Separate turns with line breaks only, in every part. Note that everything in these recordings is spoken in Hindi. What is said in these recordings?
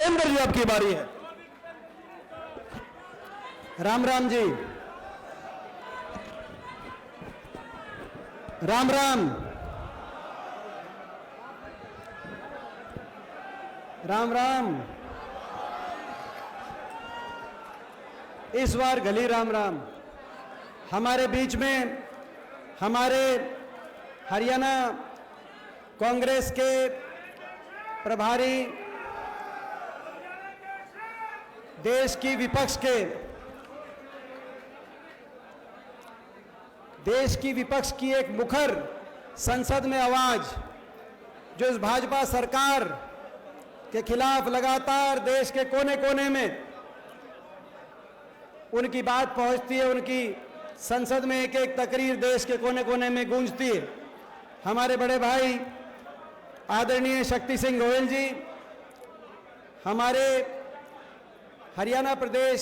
अंदर जी आपकी बारी है। राम राम जी, राम राम, राम राम। इस बार गली राम राम। हमारे बीच में हमारे हरियाणा कांग्रेस के प्रभारी, देश की विपक्ष की एक मुखर संसद में आवाज, जो इस भाजपा सरकार के खिलाफ लगातार देश के कोने कोने में उनकी बात पहुंचती है, उनकी संसद में एक एक तकरीर देश के कोने कोने में गूंजती है। हमारे बड़े भाई आदरणीय शक्ति सिंह गोयल जी, हमारे हरियाणा प्रदेश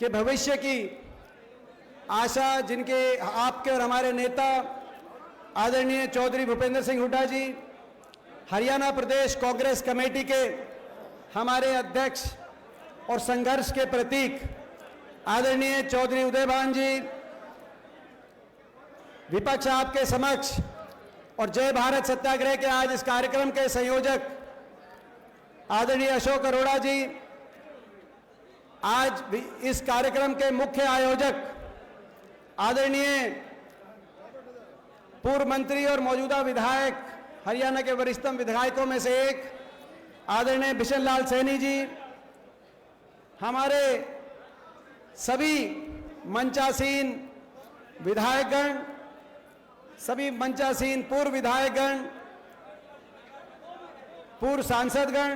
के भविष्य की आशा, जिनके आपके और हमारे नेता आदरणीय चौधरी भूपेंद्र सिंह हुड्डा जी, हरियाणा प्रदेश कांग्रेस कमेटी के हमारे अध्यक्ष और संघर्ष के प्रतीक आदरणीय चौधरी उदयभान जी, विपक्ष आपके समक्ष, और जय भारत सत्याग्रह के आज इस कार्यक्रम के संयोजक आदरणीय अशोक अरोड़ा जी, आज इस कार्यक्रम के मुख्य आयोजक आदरणीय पूर्व मंत्री और मौजूदा विधायक, हरियाणा के वरिष्ठतम विधायकों में से एक आदरणीय बिशन लाल सैनी जी, हमारे सभी मंचासीन विधायकगण, सभी मंचासीन पूर्व विधायकगण, पूर्व सांसदगण,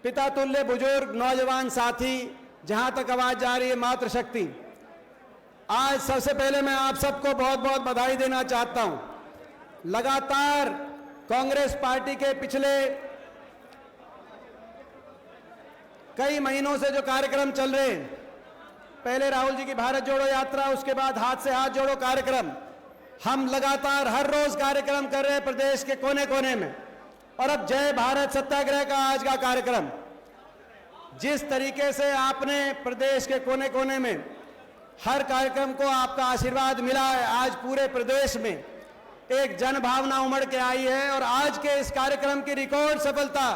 पिता तुल्य बुजुर्ग, नौजवान साथी, जहां तक आवाज जा रही है मातृशक्ति, आज सबसे पहले मैं आप सबको बहुत बहुत बधाई देना चाहता हूं। लगातार कांग्रेस पार्टी के पिछले कई महीनों से जो कार्यक्रम चल रहे हैं, पहले राहुल जी की भारत जोड़ो यात्रा, उसके बाद हाथ से हाथ जोड़ो कार्यक्रम, हम लगातार हर रोज कार्यक्रम कर रहे हैं प्रदेश के कोने कोने में, और अब जय भारत सत्याग्रह का आज का कार्यक्रम। जिस तरीके से आपने प्रदेश के कोने कोने में हर कार्यक्रम को आपका आशीर्वाद मिला है, आज पूरे प्रदेश में एक जन भावना उमड़ के आई है, और आज के इस कार्यक्रम की रिकॉर्ड सफलता,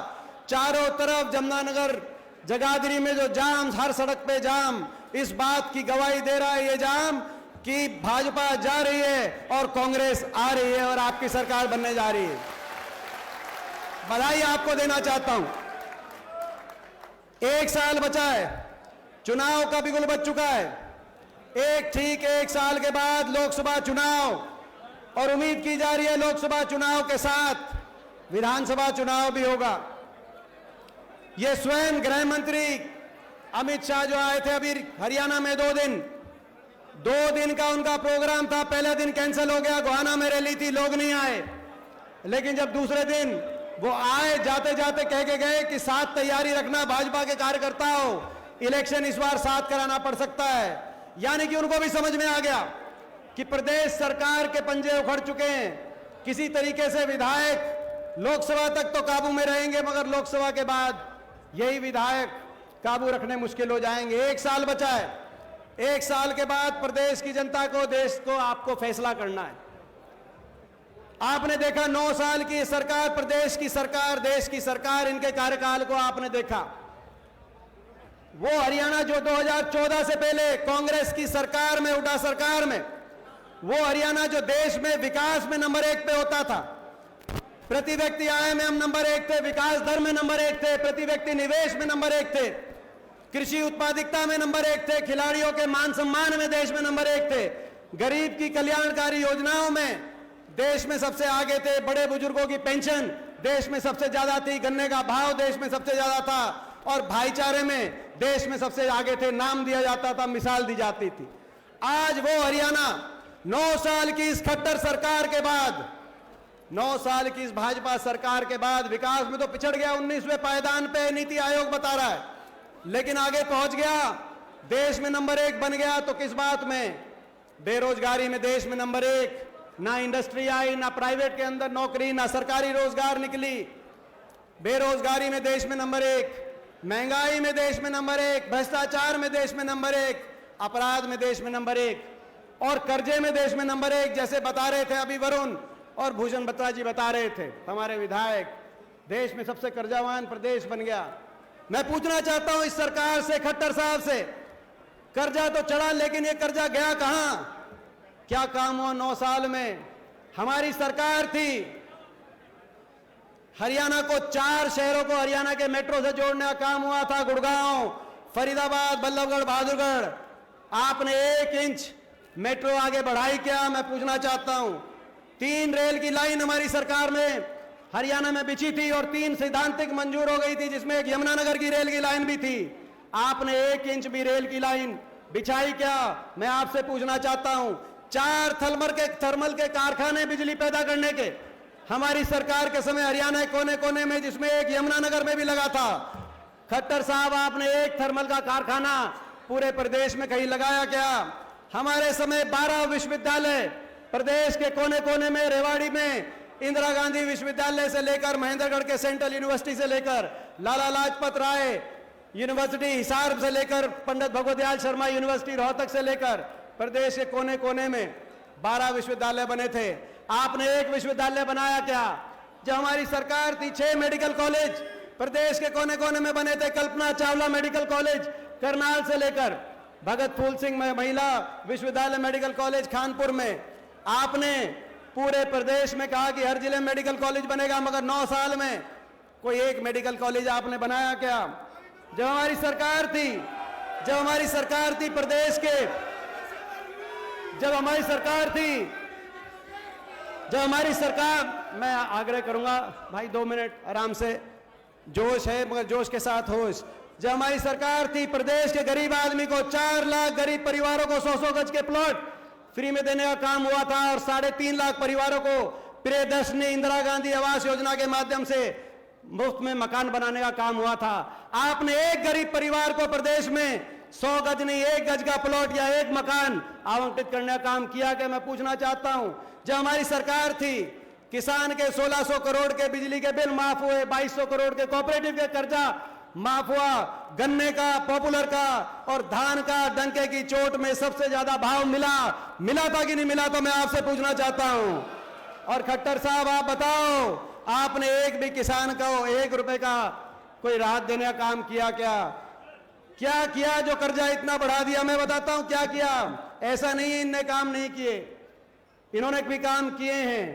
चारों तरफ जमुनानगर जगाधरी में जो जाम, हर सड़क पे जाम, इस बात की गवाही दे रहा है ये जाम कि भाजपा जा रही है और कांग्रेस आ रही है और आपकी सरकार बनने जा रही है। बधाई आपको देना चाहता हूं। एक साल बचा है, चुनाव का बिगुल बज चुका है, ठीक एक साल के बाद लोकसभा चुनाव, और उम्मीद की जा रही है लोकसभा चुनाव के साथ विधानसभा चुनाव भी होगा। ये स्वयं गृह मंत्री अमित शाह जो आए थे अभी हरियाणा में 2 दिन का उनका प्रोग्राम था, पहले दिन कैंसिल हो गया, गोहाना में रैली थी, लोग नहीं आए, लेकिन जब दूसरे दिन वो आए, जाते जाते कह के गए कि साथ तैयारी रखना भाजपा के कार्यकर्ताओं, इलेक्शन इस बार साथ कराना पड़ सकता है। यानी कि उनको भी समझ में आ गया कि प्रदेश सरकार के पंजे उखड़ चुके हैं, किसी तरीके से विधायक लोकसभा तक तो काबू में रहेंगे, मगर लोकसभा के बाद यही विधायक काबू रखने मुश्किल हो जाएंगे। 1 साल बचा है, 1 साल के बाद प्रदेश की जनता को, देश को, आपको फैसला करना है। आपने देखा 9 साल की सरकार, प्रदेश की सरकार, देश की सरकार, इनके कार्यकाल को आपने देखा। वो हरियाणा जो 2014 से पहले कांग्रेस की सरकार में, हुड्डा सरकार में, वो हरियाणा जो देश में विकास में नंबर 1 पे होता था, प्रति व्यक्ति आय में हम नंबर 1 थे, विकास दर में नंबर 1 थे, प्रति व्यक्ति निवेश में नंबर 1 थे, कृषि उत्पादकता में नंबर 1 थे, खिलाड़ियों के मान सम्मान में देश में नंबर 1 थे, गरीब की कल्याणकारी योजनाओं में देश में सबसे आगे थे, बड़े बुजुर्गों की पेंशन देश में सबसे ज्यादा थी, गन्ने का भाव देश में सबसे ज्यादा था, और भाईचारे में देश में सबसे आगे थे, नाम दिया जाता था, मिसाल दी जाती थी। आज वो हरियाणा 9 साल की इस खट्टर सरकार के बाद, 9 साल की इस भाजपा सरकार के बाद विकास में तो पिछड़ गया, 19वें पायदान पे नीति आयोग बता रहा है, लेकिन आगे पहुंच गया, देश में नंबर 1 बन गया। तो किस बात में? बेरोजगारी में देश में नंबर 1, ना इंडस्ट्री आई, ना प्राइवेट के अंदर नौकरी, ना सरकारी रोजगार निकली। बेरोजगारी में देश में नंबर 1, महंगाई में देश में नंबर 1, भ्रष्टाचार में देश में नंबर 1, अपराध में देश में नंबर 1 और कर्जे में देश में नंबर 1। जैसे बता रहे थे अभी वरुण और भूषण बत्रा जी बता रहे थे, हमारे विधायक, देश में सबसे कर्जावान प्रदेश बन गया। मैं पूछना चाहता हूं इस सरकार से, खट्टर साहब से, कर्जा तो चढ़ा लेकिन ये कर्जा गया कहां? क्या काम हुआ 9 साल में? हमारी सरकार थी, हरियाणा को 4 शहरों को हरियाणा के मेट्रो से जोड़ने का काम हुआ था, गुड़गांव, फरीदाबाद, बल्लभगढ़, बहादुरगढ़। आपने 1 इंच मेट्रो आगे बढ़ाई क्या? मैं पूछना चाहता हूं। 3 रेल की लाइन हमारी सरकार में हरियाणा में बिछी थी और 3 सैद्धांतिक मंजूर हो गई थी, जिसमें एक यमुनानगर की रेल की लाइन भी थी। आपने 1 इंच भी रेल की लाइन बिछाई क्या? मैं आपसे पूछना चाहता हूं। 4 थर्मल के कारखाने बिजली पैदा करने के हमारी सरकार के समय हरियाणा के कोने कोने में, जिसमें एक यमुनानगर में भी लगा था। खट्टर साहब, आपने 1 थर्मल का कारखाना पूरे प्रदेश में कहीं लगाया क्या? हमारे समय 12 विश्वविद्यालय प्रदेश के कोने कोने में, रेवाड़ी में इंदिरा गांधी विश्वविद्यालय से लेकर महेंद्रगढ़ के सेंट्रल यूनिवर्सिटी से लेकर लाला लाजपत राय यूनिवर्सिटी हिसार से लेकर पंडित भगवत दयाल शर्मा यूनिवर्सिटी रोहतक से लेकर प्रदेश के कोने कोने में 12 विश्वविद्यालय बने थे। आपने 1 विश्वविद्यालय बनाया क्या? जब हमारी सरकार थी 6 मेडिकल कॉलेज प्रदेश के कोने कोने में बने थे। कल्पना चावला मेडिकल कॉलेज करनाल से लेकर भगत फूल सिंह महिला विश्वविद्यालय मेडिकल कॉलेज खानपुर में। आपने पूरे प्रदेश में कहा कि हर जिले में मेडिकल कॉलेज बनेगा, मगर 9 साल में कोई 1 मेडिकल कॉलेज आपने बनाया क्या? जब हमारी सरकार थी, प्रदेश के, जब हमारी सरकार, मैं आग्रह करूंगा भाई 2 मिनट आराम से, जोश है मगर जोश के साथ होश। जब हमारी सरकार थी, प्रदेश के गरीब आदमी को 4 लाख गरीब परिवारों को 100-100 गज के प्लॉट फ्री में देने का काम हुआ था और 3.5 लाख परिवारों को प्रियदर्शनी इंदिरा गांधी आवास योजना के माध्यम से मुफ्त में मकान बनाने का काम हुआ था। आपने 1 गरीब परिवार को प्रदेश में 100 गज नहीं, 1 गज का प्लॉट या 1 मकान आवंटित करने का काम किया कि मैं पूछना चाहता हूं। जब हमारी सरकार थी, किसान के 1600 करोड़ के बिजली के बिल माफ हुए, 2200 करोड़ के कोऑपरेटिव के कर्जा माफ हुआ, गन्ने का, पॉपुलर का और धान का डंके की चोट में सबसे ज्यादा भाव मिला था कि नहीं मिला? तो मैं आपसे पूछना चाहता हूं। और खट्टर साहब, आप बताओ, आपने एक भी किसान को 1 रुपए का कोई राहत देने का काम किया क्या? क्या किया जो कर्जा इतना बढ़ा दिया? मैं बताता हूं क्या किया। ऐसा नहीं है इनने काम नहीं किए, इन्होंने भी काम किए हैं।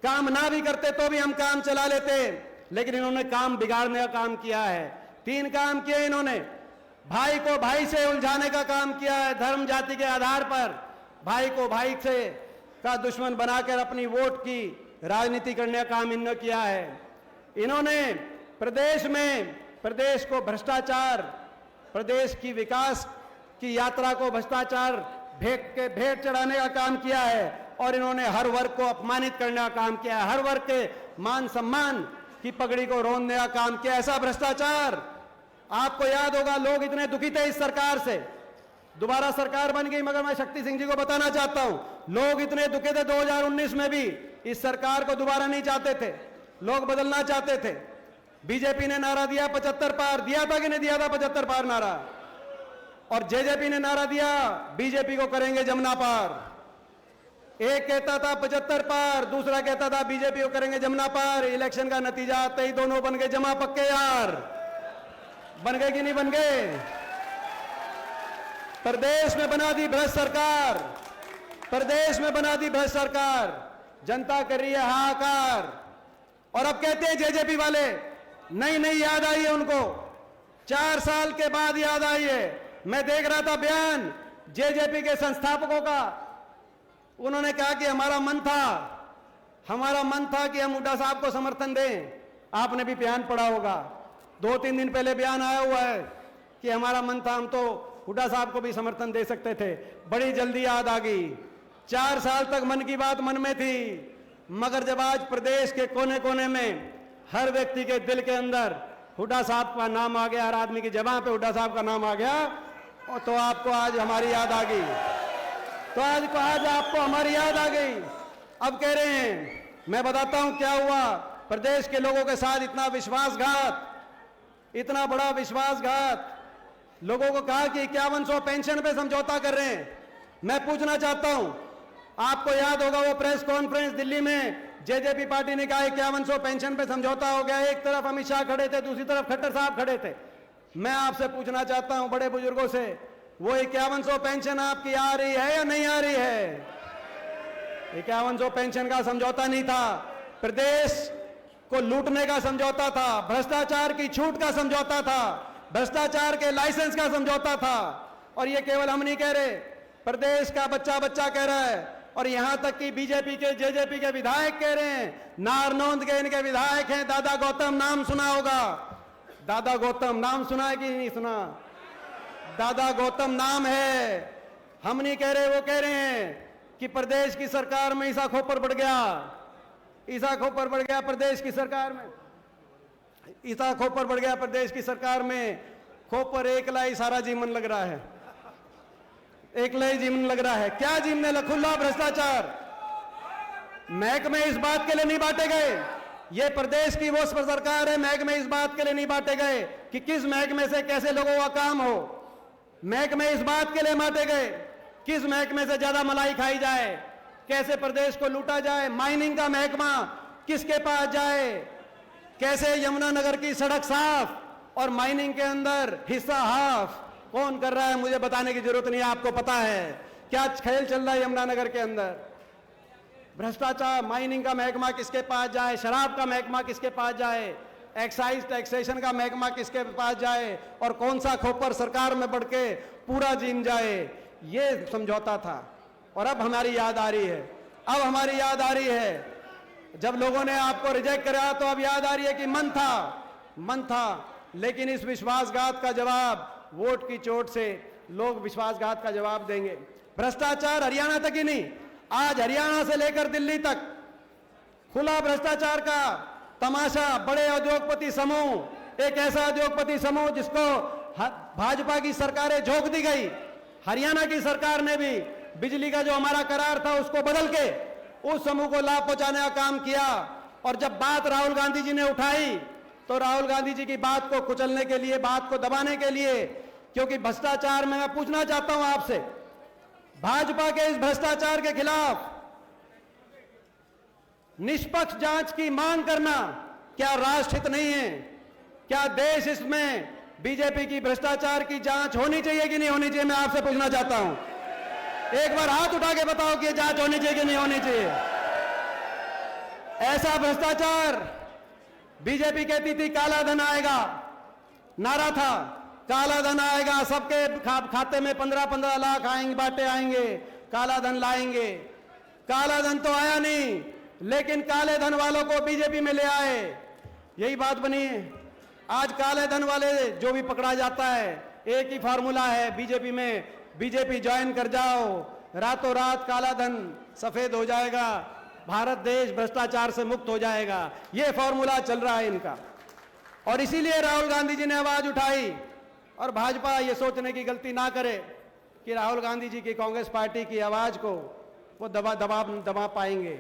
काम ना भी करते तो भी हम काम चला लेते, लेकिन इन्होंने काम बिगाड़ने का काम किया है। 3 काम किए इन्होंने। भाई को भाई से उलझाने का काम किया है, धर्म जाति के आधार पर भाई को भाई से का दुश्मन बनाकर अपनी वोट की राजनीति करने का काम इन्होंने किया है। इन्होंने प्रदेश को भ्रष्टाचार, प्रदेश की विकास की यात्रा को भ्रष्टाचार भेंट चढ़ाने का काम किया है और इन्होंने हर वर्ग को अपमानित करने का काम किया है, हर वर्ग के मान सम्मान की पगड़ी को रोंदने का काम किया। ऐसा भ्रष्टाचार, आपको याद होगा, लोग इतने दुखी थे इस सरकार से। दोबारा सरकार बन गई, मगर मैं शक्ति सिंह जी को बताना चाहता हूं, लोग इतने दुखी थे 2019 में भी इस सरकार को दोबारा नहीं चाहते थे, लोग बदलना चाहते थे। बीजेपी ने नारा दिया 75 पार, दिया था कि नहीं दिया था 75 पार नारा? और जेजेपी ने नारा दिया बीजेपी को करेंगे जमुना पार। एक कहता था 75 पार, दूसरा कहता था बीजेपी को करेंगे जमुना पार। इलेक्शन का नतीजा आते ही दोनों बन गए जमा पक्के यार। बन गए कि नहीं बन गए? प्रदेश में बना दी भ्रष्ट सरकार, प्रदेश में बना दी भ्रष्ट सरकार। जनता कर रही है हाहाकार। और अब कहते हैं जेजेपी वाले, नहीं याद आई है उनको, 4 साल के बाद याद आई है। मैं देख रहा था बयान जेजेपी के संस्थापकों का, उन्होंने कहा कि हमारा मन था कि हम हुड्डा साहब को समर्थन दें। आपने भी बयान पढ़ा होगा, 2-3 दिन पहले बयान आया हुआ है कि हमारा मन था, हम तो हुड्डा साहब को भी समर्थन दे सकते थे। बड़ी जल्दी याद आ गई। 4 साल तक मन की बात मन में थी, मगर जब आज प्रदेश के कोने कोने में हर व्यक्ति के दिल के अंदर हुड्डा साहब का नाम आ गया, हर आदमी की जबान पे हुड्डा साहब का नाम आ गया, तो आपको आज हमारी याद आ गई। तो आज आपको हमारी याद आ गई। अब कह रहे हैं, मैं बताता हूं क्या हुआ। प्रदेश के लोगों के साथ इतना विश्वासघात, इतना बड़ा विश्वासघात। लोगों को कहा कि 5100 पेंशन पे समझौता कर रहे हैं। मैं पूछना चाहता हूं, आपको याद होगा वो प्रेस कॉन्फ्रेंस दिल्ली में, जेजेपी पार्टी ने कहा 5100 पेंशन पे समझौता हो गया। एक तरफ अमित शाह खड़े थे, दूसरी तरफ खट्टर साहब खड़े थे। मैं आपसे पूछना चाहता हूं बड़े बुजुर्गों से, वो 5100 पेंशन आपकी आ रही है या नहीं आ रही है? 5100 पेंशन का समझौता नहीं था, प्रदेश को लूटने का समझौता था, भ्रष्टाचार की छूट का समझौता था, भ्रष्टाचार के लाइसेंस का समझौता था। और ये केवल हम नहीं कह रहे, प्रदेश का बच्चा बच्चा कह रहा है। और यहां तक कि बीजेपी के, जेजेपी के विधायक कह रहे हैं। नारनौंद के इनके विधायक हैं, दादा गौतम, नाम सुना होगा। दादा गौतम नाम सुना है कि नहीं सुना? दादा गौतम नाम है। हम नहीं कह रहे, वो कह रहे हैं कि प्रदेश की सरकार में ईसा खोपर बढ़ गया, ईसा खोपर बढ़ गया प्रदेश की सरकार में, ईसा खोपर बढ़ गया प्रदेश की सरकार में। खोपर एकला ही सारा जीवन लग रहा है, एकला ही जीवन लग रहा है। क्या जीवन है? खुला भ्रष्टाचार। महकमे इस बात के लिए नहीं बांटे गए, ये प्रदेश की वो सरकार है, महकमे इस बात के लिए नहीं बांटे गए कि किस महकमे से कैसे लोगों का काम हो। महकमे इस बात के लिए बांटे गए किस महकमे से ज्यादा मलाई खाई जाए, कैसे प्रदेश को लूटा जाए। माइनिंग का महकमा किसके पास जाए, कैसे यमुनानगर की सड़क साफ और माइनिंग के अंदर हिस्सा हाफ कौन कर रहा है, मुझे बताने की जरूरत नहीं है, आपको पता है क्या खेल चल रहा है यमुनानगर के अंदर। भ्रष्टाचार, माइनिंग का महकमा किसके पास जाए, शराब का महकमा किसके पास जाए, एक्साइज टैक्सेशन का महकमा किसके पास जाए, और कौन सा खोपर सरकार में बढ़ के पूरा जीन जाए। ये समझौता था। और अब हमारी याद आ रही है, अब हमारी याद आ रही है, जब लोगों ने आपको रिजेक्ट करा तो अब याद आ रही है कि मन था। लेकिन इस विश्वासघात का जवाब, वोट की चोट से लोग विश्वासघात का जवाब देंगे। भ्रष्टाचार हरियाणा तक ही नहीं, आज हरियाणा से लेकर दिल्ली तक खुला भ्रष्टाचार का तमाशा। बड़े उद्योगपति समूह, एक ऐसा उद्योगपति समूह जिसको भाजपा की सरकारें झोंक दी गई, हरियाणा की सरकार ने भी बिजली का जो हमारा करार था उसको बदल के उस समूह को लाभ पहुंचाने का काम किया। और जब बात राहुल गांधी जी ने उठाई तो राहुल गांधी जी की बात को कुचलने के लिए, बात को दबाने के लिए, क्योंकि भ्रष्टाचार में, मैं पूछना चाहता हूं आपसे, भाजपा के इस भ्रष्टाचार के खिलाफ निष्पक्ष जांच की मांग करना क्या राष्ट्रहित नहीं है? क्या देश इसमें बीजेपी की भ्रष्टाचार की जांच होनी चाहिए कि नहीं होनी चाहिए? मैं आपसे पूछना चाहता हूं, एक बार हाथ उठा के बताओ कि जांच होनी चाहिए कि नहीं होनी चाहिए। ऐसा भ्रष्टाचार, बीजेपी कहती थी काला धन आएगा, नारा था काला धन आएगा, सबके खाते में 15-15 लाख आएंगे, बांटे आएंगे, काला धन लाएंगे। काला धन तो आया नहीं, लेकिन काले धन वालों को बीजेपी में ले आए, यही बात बनी है। आज काले धन वाले जो भी पकड़ा जाता है, एक ही फार्मूला है बीजेपी में, बीजेपी ज्वाइन कर जाओ, रातों रात काला धन सफेद हो जाएगा, भारत देश भ्रष्टाचार से मुक्त हो जाएगा। ये फॉर्मूला चल रहा है इनका। और इसीलिए राहुल गांधी जी ने आवाज उठाई। और भाजपा ये सोचने की गलती ना करे कि राहुल गांधी जी की कांग्रेस पार्टी की आवाज को वो दबा पाएंगे।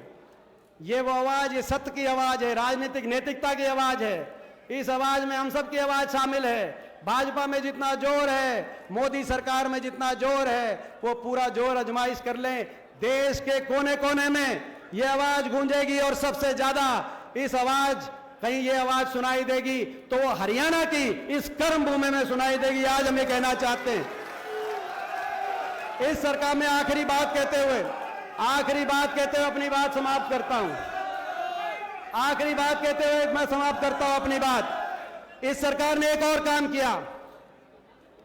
ये वो आवाज, ये सत्य की आवाज है, राजनीतिक नैतिकता की आवाज है। इस आवाज में हम सब की आवाज शामिल है। भाजपा में जितना जोर है, मोदी सरकार में जितना जोर है, वो पूरा जोर आजमाइश कर लें। देश के कोने कोने में ये आवाज गूंजेगी और सबसे ज्यादा इस आवाज, कहीं ये आवाज सुनाई देगी तो वो हरियाणा की इस कर्म भूमि में सुनाई देगी। आज हम ये कहना चाहते हैं। इस सरकार में आखिरी बात कहते हुए अपनी बात समाप्त करता हूं। आखिरी बात कहते हुए मैं समाप्त करता हूं अपनी बात। इस सरकार ने एक और काम किया,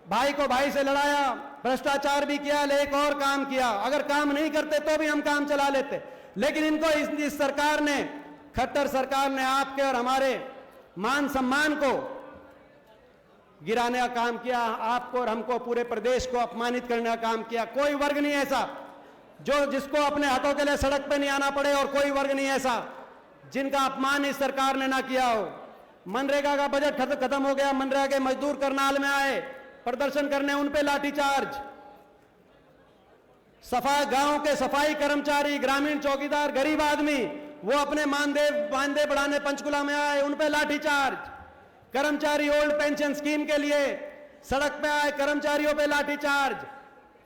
भाई को भाई से लड़ाया, भ्रष्टाचार भी किया, एक और काम किया। अगर काम नहीं करते तो भी हम काम चला लेते, लेकिन इनको इस सरकार ने, खट्टर सरकार ने आपके और हमारे मान सम्मान को गिराने का काम किया। आपको और हमको, पूरे प्रदेश को अपमानित करने का काम किया। कोई वर्ग नहीं ऐसा जिसको अपने हकों के लिए सड़क पे नहीं आना पड़े, और कोई वर्ग नहीं ऐसा जिनका अपमान इस सरकार ने ना किया हो। मनरेगा का बजट खत्म हो गया, मनरेगा के मजदूर करनाल में आए प्रदर्शन करने, उन पे लाठीचार्ज। गांव के सफाई कर्मचारी, ग्रामीण चौकीदार, गरीब आदमी, वो अपने मानदेय बढ़ाने पंचकुला में आए, उन पे लाठीचार्ज। कर्मचारी ओल्ड पेंशन स्कीम के लिए सड़क पे आए, कर्मचारियों पे लाठीचार्ज।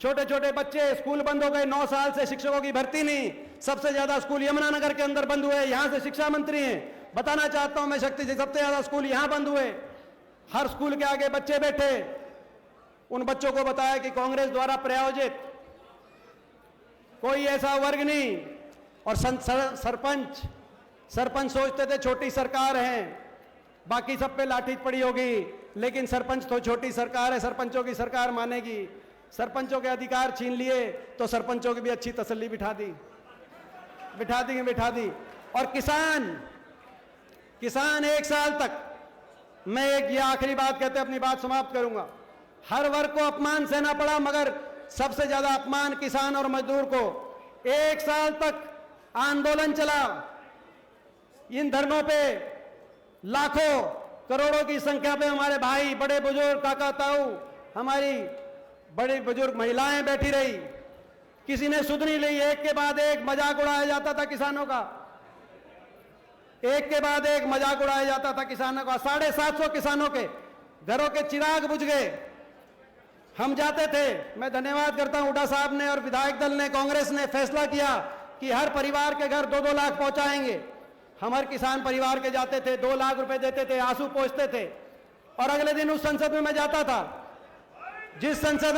छोटे छोटे बच्चे, स्कूल बंद हो गए, 9 साल से शिक्षकों की भर्ती नहीं। सबसे ज्यादा स्कूल यमुनानगर के अंदर बंद हुए, यहां से शिक्षा मंत्री हैं, बताना चाहता हूं मैं शक्ति से, सबसे ज्यादा स्कूल यहां बंद हुए। हर स्कूल के आगे बच्चे बैठे, उन बच्चों को बताया कि कांग्रेस द्वारा प्रायोजित कोई ऐसा वर्ग नहीं। और सरपंच सोचते थे छोटी सरकार है, बाकी सब पे लाठी पड़ी होगी, लेकिन सरपंच तो छोटी सरकार है, सरपंचों की सरकार मानेगी। सरपंचों के अधिकार छीन लिए तो सरपंचों की भी अच्छी तसल्ली बिठा दी। और किसान 1 साल तक, मैं ये आखिरी बात कहते अपनी बात समाप्त करूंगा, हर वर्ग को अपमान सहना पड़ा, मगर सबसे ज्यादा अपमान किसान और मजदूर को। 1 साल तक आंदोलन चला, इन धरनों पे लाखों करोड़ों की संख्या पे हमारे भाई, बड़े बुजुर्ग, काका ताऊ, हमारी बड़ी बुजुर्ग महिलाएं बैठी रही, किसी ने सुध नहीं ली। एक के बाद एक मजाक उड़ाया जाता था किसानों का, एक के बाद एक मजाक उड़ाया जाता था किसानों का। 750 किसानों के घरों के चिराग बुझ गए। हम जाते थे, मैं धन्यवाद करता हूं हुड्डा साहब ने और विधायक दल ने, कांग्रेस ने फैसला किया कि हर परिवार के घर 2-2 लाख पहुंचाएंगे। हम हर किसान परिवार के जाते थे, 2 लाख रुपए देते थे, आंसू पोंछते थे। और अगले दिन उस संसद में मैं जाता था जिस संसद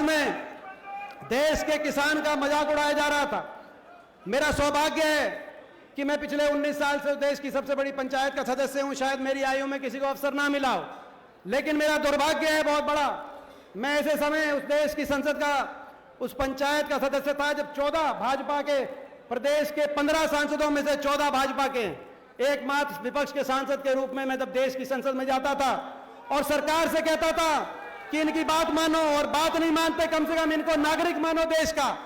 में देश के किसान का मजाक उड़ाया जा रहा था। मेरा सौभाग्य है कि मैं पिछले 19 साल से देश की सबसे बड़ी पंचायत का सदस्य हूं। शायद मेरी आयु में किसी को अवसर ना मिला हो, लेकिन मेरा दुर्भाग्य है बहुत बड़ा, मैं ऐसे समय उस देश की संसद का, उस पंचायत का सदस्य था जब 14 भाजपा के, प्रदेश के 15 सांसदों में से 14 भाजपा के, एकमात्र विपक्ष के सांसद के रूप में मैं जब देश की संसद में जाता था और सरकार से कहता था कि इनकी बात मानो, और बात नहीं मानते, कम से कम इनको नागरिक मानो देश का,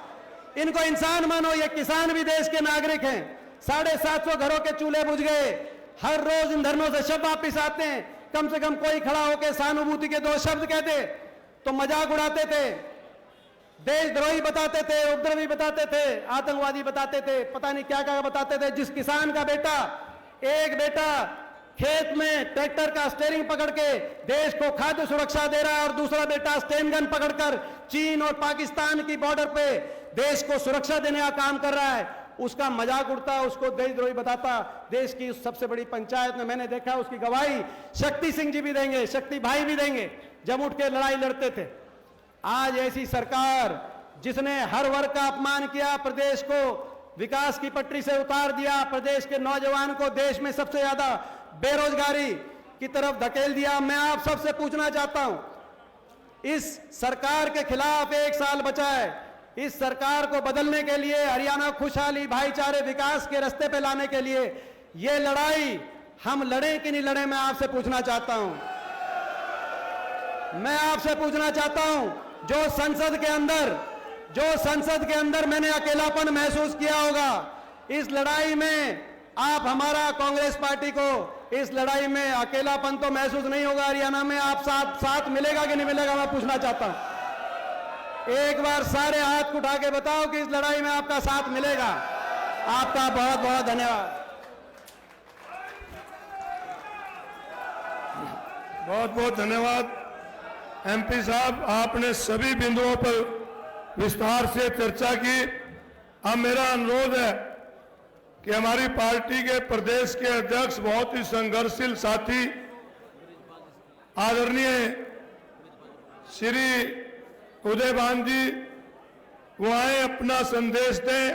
इनको इंसान मानो, ये किसान भी देश के नागरिक हैं। 750 घरों के चूल्हे बुझ गए। हर रोज इन धरनों से शब्द वापिस आते हैं, कम से कम कोई खड़ा होकर सहानुभूति के 2 शब्द कहते तो मजाक उड़ाते थे, देशद्रोही बताते थे, उपद्रवी बताते थे, आतंकवादी बताते थे, पता नहीं क्या क्या बताते थे। जिस किसान का एक बेटा खेत में ट्रैक्टर का स्टीयरिंग पकड़ के देश को खाद्य सुरक्षा दे रहा है और दूसरा बेटा स्टेन गन पकड़कर चीन और पाकिस्तान की बॉर्डर पे देश को सुरक्षा देने का काम कर रहा है, उसका मजाक उड़ता, उसको देशद्रोही बताता। देश की उस सबसे बड़ी पंचायत में मैंने देखा, उसकी गवाही शक्ति सिंह जी भी देंगे, शक्ति भाई भी देंगे, जब उठ के लड़ाई लड़ते थे। आज ऐसी सरकार जिसने हर वर्ग का अपमान किया, प्रदेश को विकास की पटरी से उतार दिया, प्रदेश के नौजवान को देश में सबसे ज्यादा बेरोजगारी की तरफ धकेल दिया। मैं आप सबसे पूछना चाहता हूं, इस सरकार के खिलाफ 1 साल बचा है, इस सरकार को बदलने के लिए, हरियाणा खुशहाली, भाईचारे, विकास के रास्ते पे लाने के लिए ये लड़ाई हम लड़ें कि नहीं लड़ें, मैं आपसे पूछना चाहता हूं। मैं आपसे पूछना चाहता हूं, जो संसद के अंदर मैंने अकेलापन महसूस किया होगा, इस लड़ाई में आप हमारा कांग्रेस पार्टी को इस लड़ाई में अकेलापन तो महसूस नहीं होगा। हरियाणा में आप साथ मिलेगा कि नहीं मिलेगा, मैं पूछना चाहता हूं। एक बार सारे हाथ उठा के बताओ कि इस लड़ाई में आपका साथ मिलेगा। आपका बहुत बहुत धन्यवाद।
बहुत बहुत धन्यवाद एमपी साहब, आपने सभी बिंदुओं पर विस्तार से चर्चा की। अब मेरा अनुरोध है कि हमारी पार्टी के प्रदेश के अध्यक्ष, बहुत ही संघर्षशील साथी, आदरणीय श्री उदयभान जी, वो आए अपना संदेश दें।